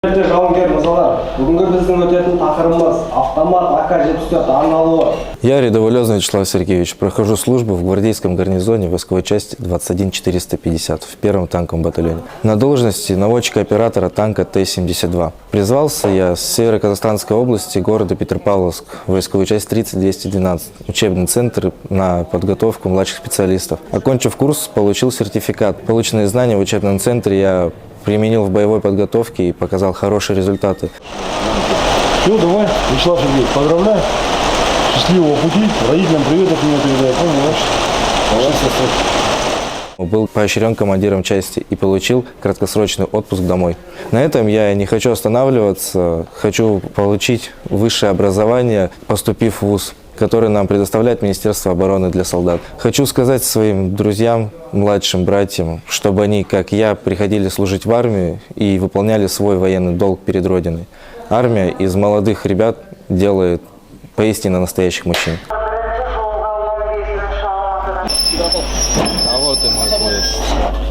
Жауынгер мырзалар, бүгінгі біздің өтетін тақырыбымыз автомат АК-74 арналуы. Я рядовой Вячеслав Сергеевич, прохожу службу в гвардейском гарнизоне войсковой части 21450 в первом танковом батальоне. На должности наводчика-оператора танка Т-72. Призвался я с Северо-Казахстанской области, города Петропавловск, войсковую часть 30212, учебный центр на подготовку младших специалистов. Окончив курс, получил сертификат. Полученные знания в учебном центре я применил в боевой подготовке и показал хорошие результаты. Все, давай, Вячеслав Сергеевич, поздравляю. Счастливого пути, родителям привет от меня передай. Был поощрен командиром части и получил краткосрочный отпуск домой. На этом я не хочу останавливаться, хочу получить высшее образование, поступив в вуз, который нам предоставляет Министерство обороны для солдат. Хочу сказать своим друзьям, младшим братьям, чтобы они, как я, приходили служить в армию и выполняли свой военный долг перед Родиной. Армия из молодых ребят делает поистине настоящих мужчин. А вот и мой поезд.